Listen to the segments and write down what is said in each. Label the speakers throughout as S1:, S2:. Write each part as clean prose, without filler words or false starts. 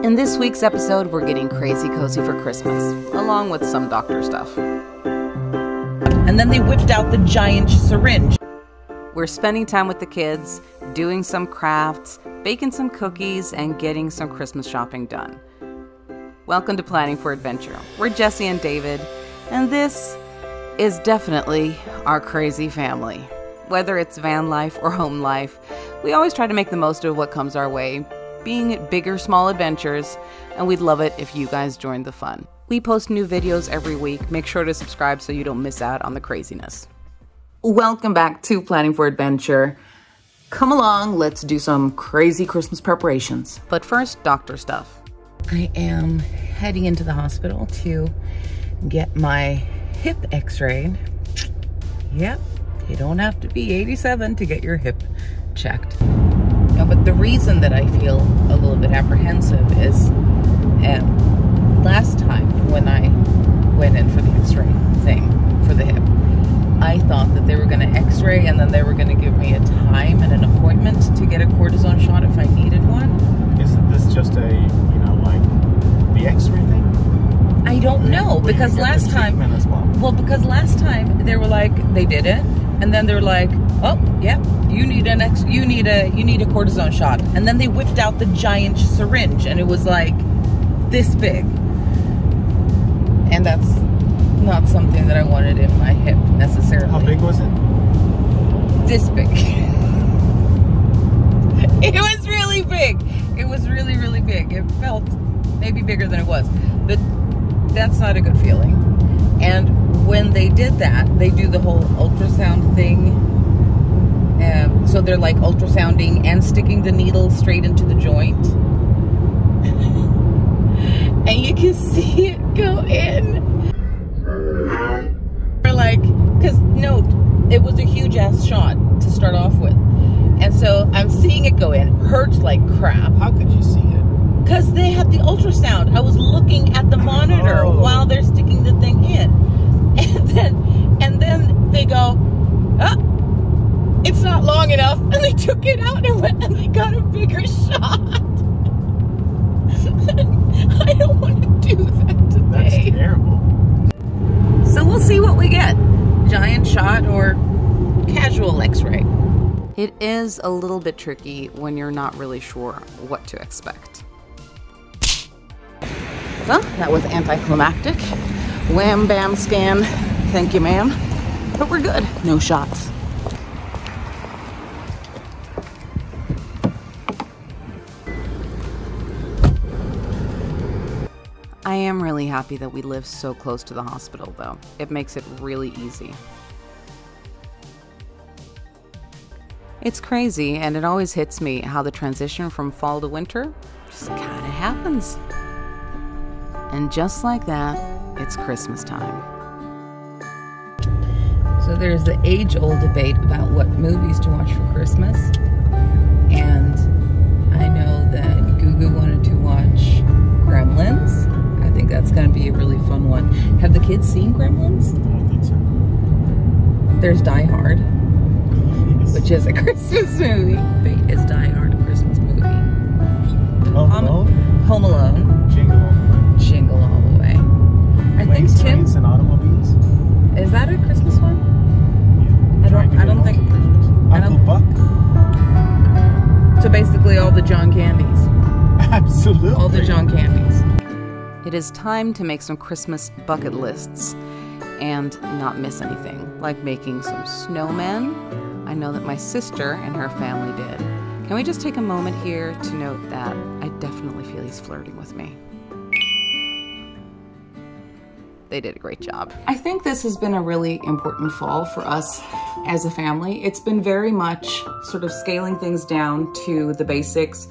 S1: In this week's episode, we're getting crazy cozy for Christmas, along with some doctor stuff.
S2: And then they whipped out the giant syringe.
S1: We're spending time with the kids, doing some crafts, baking some cookies, and getting some Christmas shopping done. Welcome to Planning for Adventure. We're Jesse and David, and this is definitely our crazy family. Whether it's van life or home life, we always try to make the most of what comes our way, being it big or small adventures, and we'd love it if you guys joined the fun. We post new videos every week. Make sure to subscribe so you don't miss out on the craziness. Welcome back to Planning for Adventure. Come along, let's do some crazy Christmas preparations. But first, doctor stuff.
S2: I am heading into the hospital to get my hip x-rayed. Yep, you don't have to be 87 to get your hip checked. No, but the reason that I feel a little bit apprehensive is last time when I went in for the x-ray thing for the hip, I thought that they were going to x-ray and then they were going to give me a time and an appointment to get a cortisone shot if I needed one.
S3: Isn't this just a, like the x-ray thing?
S2: I don't know, because last time, because last time they were like, they did it, and then they were like, oh, yeah, you need a cortisone shot. And then they whipped out the giant syringe, and it was like this big. And that's not something that I wanted in my hip necessarily.
S3: How big was it?
S2: This big. It was really big. It was really, really big. It felt maybe bigger than it was, but that's not a good feeling. And when they did that, they do the whole ultrasound thing. So they're like ultrasounding and sticking the needle straight into the joint. And you can see it go in. We're like, because no, it was a huge ass shot to start off with. And so I'm seeing it go in. Hurts like crap.
S3: How could you see it?
S2: Because they had the ultrasound. I was looking at the monitor while they're sticking the thing in. And then they go, oh, it's not long enough. And they took it out and went and they got a bigger shot. I don't want to do that today.
S3: That's terrible.
S2: So we'll see what we get. Giant shot or casual x-ray.
S1: It is a little bit tricky when you're not really sure what to expect. Well, that was anticlimactic. Wham, bam, scan. Thank you, ma'am. But we're good. No shots. I am really happy that we live so close to the hospital, though. It makes it really easy. It's crazy, and it always hits me how the transition from fall to winter just kind of happens. And just like that, it's Christmas time.
S2: So there's the age-old debate about what movies to watch for Christmas. And I know that Gugu wanted to watch Gremlins. I think that's going to be a really fun one. Have the kids seen Gremlins?
S3: I don't think so.
S2: There's Die Hard, which is a Christmas movie. Wait, is Die Hard a Christmas movie?
S3: Home Alone?
S2: Home Alone.
S3: Jingle All the Way.
S2: Jingle All the Way. I think Tim.
S3: Trains and Automobiles.
S2: Is that a Christmas one?
S3: Yeah.
S2: I don't think.
S3: Uncle Buck.
S2: So basically all the John Candies.
S3: Absolutely.
S2: All the John Candies.
S1: It is time to make some Christmas bucket lists and not miss anything, like making some snowmen. I know that my sister and her family did. Can we just take a moment here to note that I definitely feel he's flirting with me. They did a great job. I think this has been a really important fall for us as a family. It's been very much sort of scaling things down to the basics,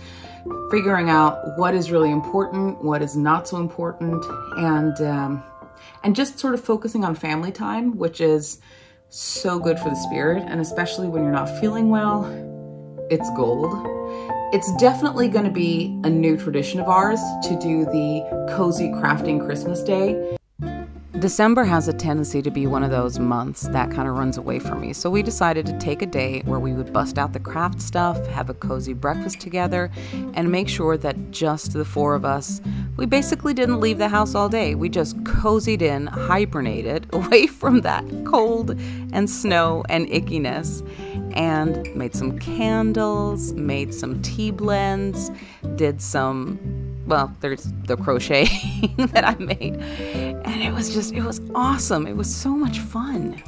S1: figuring out what is really important, what is not so important, and just sort of focusing on family time, which is so good for the spirit, and especially when you're not feeling well, it's gold. It's definitely going to be a new tradition of ours to do the cozy crafting Christmas day. December has a tendency to be one of those months that kind of runs away from me, so we decided to take a day where we would bust out the craft stuff, have a cozy breakfast together, and make sure that just the four of us, we basically didn't leave the house all day. We just cozied in, hibernated away from that cold and snow and ickiness, and made some candles, made some tea blends, did some, well, there's the crocheting that I made. And it was awesome. It was so much fun.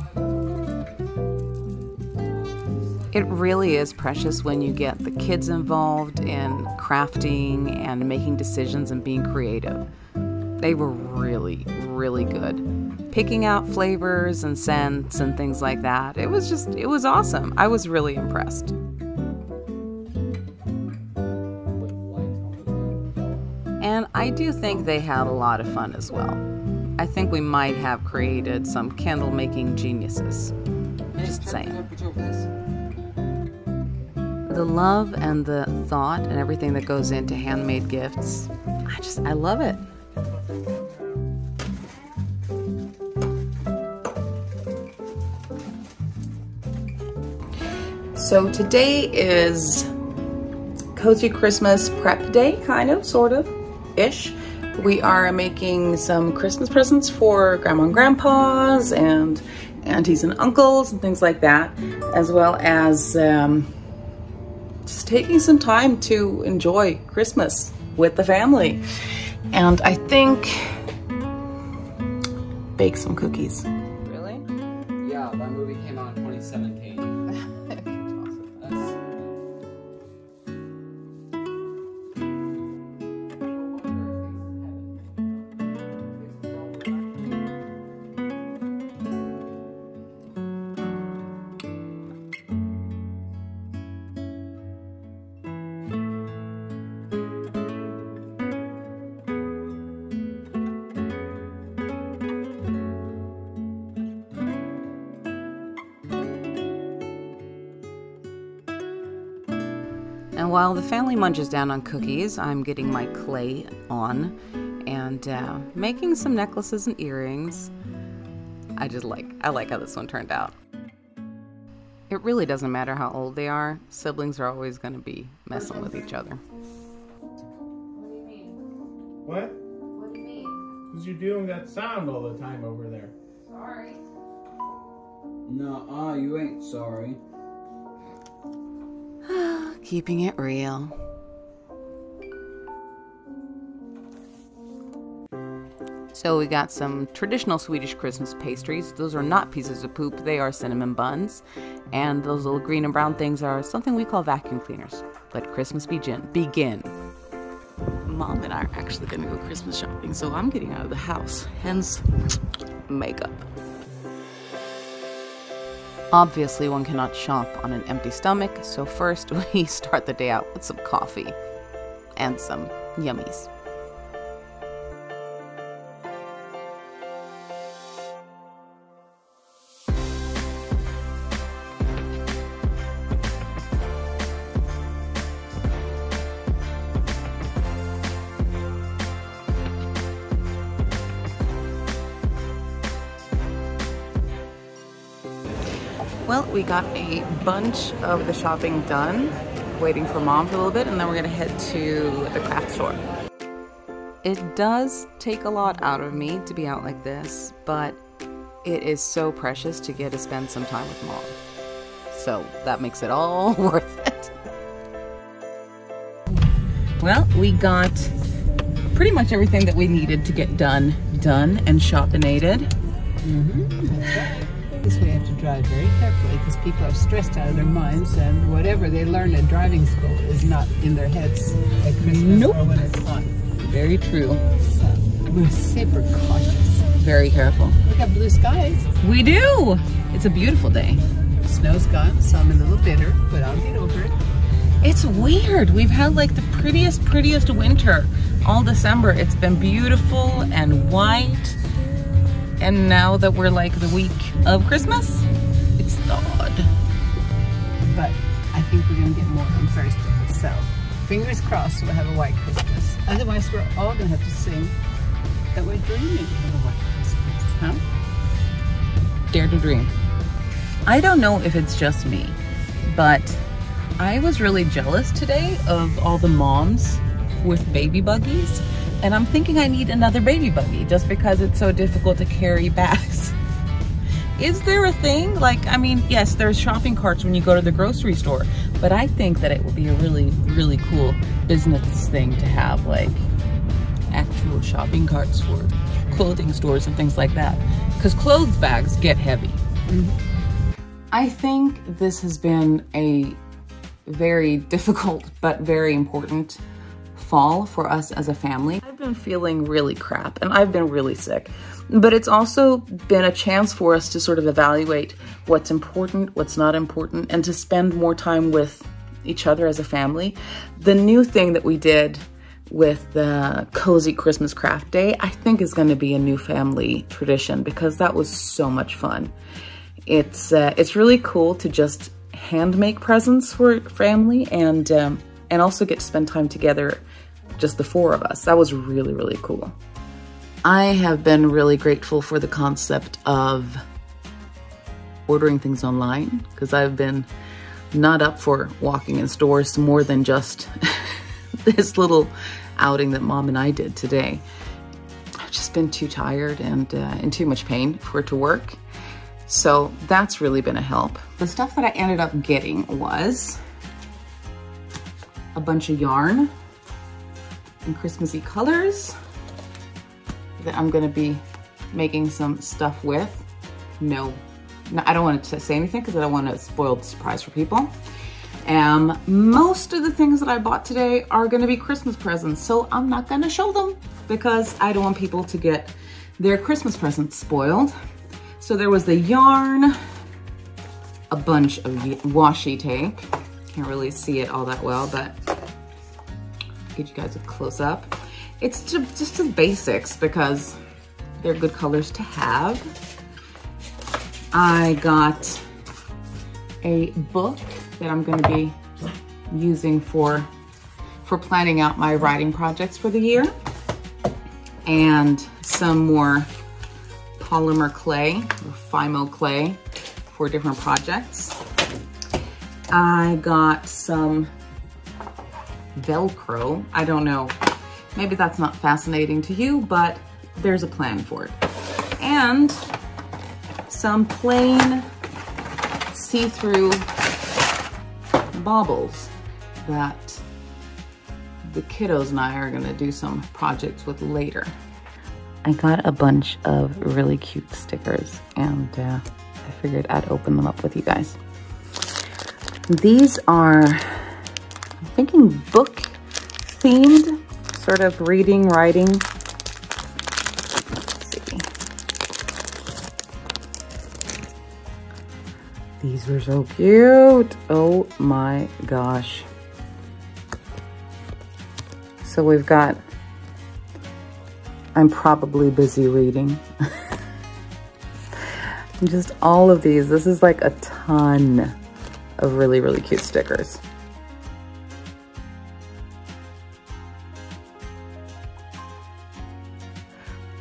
S1: It really is precious when you get the kids involved in crafting and making decisions and being creative. They were really, really good. Picking out flavors and scents and things like that. It was awesome. I was really impressed. And I do think they had a lot of fun as well. I think we might have created some candle making geniuses. Just saying. The love and the thought and everything that goes into handmade gifts, I love it. So today is Cozy Christmas prep day, kind of, sort of, ish. We are making some Christmas presents for Grandma and Grandpas and aunties and uncles and things like that, as well as just taking some time to enjoy Christmas with the family. And I think bake some cookies.
S4: Really? Yeah, that movie came out in 2017.
S1: And while the family munches down on cookies, I'm getting my clay on and making some necklaces and earrings. I like how this one turned out. It really doesn't matter how old they are. Siblings are always going to be messing with each other.
S2: What do you mean?
S3: What?
S2: What do you mean?
S3: Because you're doing that sound all the time over there.
S2: Sorry.
S4: No, you ain't sorry.
S1: Keeping it real. So we got some traditional Swedish Christmas pastries. Those are not pieces of poop, they are cinnamon buns. And those little green and brown things are something we call vacuum cleaners. Let Christmas begin. Mom and I are actually gonna go Christmas shopping, so I'm getting out of the house, hence makeup. Obviously, one cannot shop on an empty stomach, so first we start the day out with some coffee and some yummies. Well, we got a bunch of the shopping done, waiting for Mom for a little bit, and then we're gonna head to the craft store. It does take a lot out of me to be out like this, but it is so precious to get to spend some time with Mom. So that makes it all worth it. Well, we got pretty much everything that we needed to get done and shopinated.
S5: This we have to drive very carefully because people are stressed out of their minds, and whatever they learn at driving school is not in their heads at Christmas or when it's hot.
S1: Very true.
S5: So we're super cautious.
S1: Very careful.
S5: We got blue skies.
S1: We do! It's a beautiful day.
S5: Snow's gone, so I'm a little bitter, but I'll get over it.
S1: It's weird. We've had like the prettiest winter all December. It's been beautiful and white. And now that we're like the week of Christmas, it's odd.
S5: But I think we're going to get more on Thursday. So fingers crossed we'll have a white Christmas. Otherwise, we're all going to have to sing that we're dreaming of a white Christmas.
S2: Huh? Dare to dream. I don't know if it's just me, but I was really jealous today of all the moms with baby buggies. And I'm thinking I need another baby buggy just because it's so difficult to carry bags. Is there a thing? Like, I mean, yes, there's shopping carts when you go to the grocery store, but I think that it would be a really, really cool business thing to have, like actual shopping carts for clothing stores and things like that. Because clothes bags get heavy.
S1: I think this has been a very difficult but very important fall for us as a family. I've been feeling really crap and I've been really sick, but it's also been a chance for us to sort of evaluate what's important, what's not important, and to spend more time with each other as a family. The new thing that we did with the cozy Christmas craft day, I think is going to be a new family tradition because that was so much fun. It's really cool to just hand make presents for family and also get to spend time together, just the four of us. That was really, really cool. I have been really grateful for the concept of ordering things online because I've been not up for walking in stores more than just this little outing that Mom and I did today. I've just been too tired and in too much pain for it to work. So that's really been a help. The stuff that I ended up getting was a bunch of yarn in Christmassy colors that I'm gonna be making some stuff with. No, I don't want to say anything because I don't want to spoil the surprise for people. Most of the things that I bought today are gonna be Christmas presents, so I'm not gonna show them because I don't want people to get their Christmas presents spoiled. So there was the yarn, a bunch of washi tape. Can't really see it all that well, but get you guys a close up. It's just the basics because they're good colors to have. I got a book that I'm going to be using for planning out my writing projects for the year, and some more polymer clay or fimo clay for different projects. I got some Velcro. I don't know, maybe that's not fascinating to you, but there's a plan for it. And some plain see-through baubles that the kiddos and I are gonna do some projects with later. I got a bunch of really cute stickers and I figured I'd open them up with you guys. These are, I'm thinking book themed, sort of reading, writing. Let's see. These are so cute. Oh my gosh. So we've got, I'm probably busy reading. Just all of these. This is like a ton of really, really cute stickers.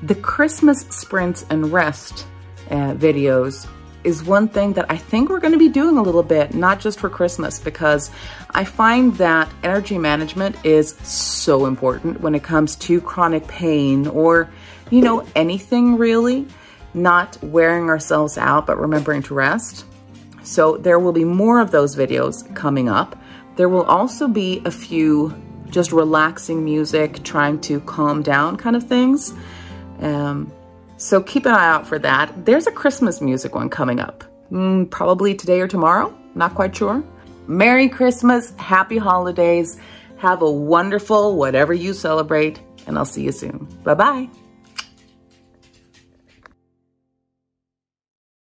S1: The Christmas sprints and rest videos is one thing that I think we're going to be doing a little bit, not just for Christmas, because I find that energy management is so important when it comes to chronic pain or, you know, anything really. Not wearing ourselves out, but remembering to rest. So there will be more of those videos coming up. There will also be a few just relaxing music, trying to calm down kind of things. So keep an eye out for that. There's a Christmas music one coming up, probably today or tomorrow, not quite sure. Merry Christmas, happy holidays, have a wonderful whatever you celebrate, and I'll see you soon. Bye-bye.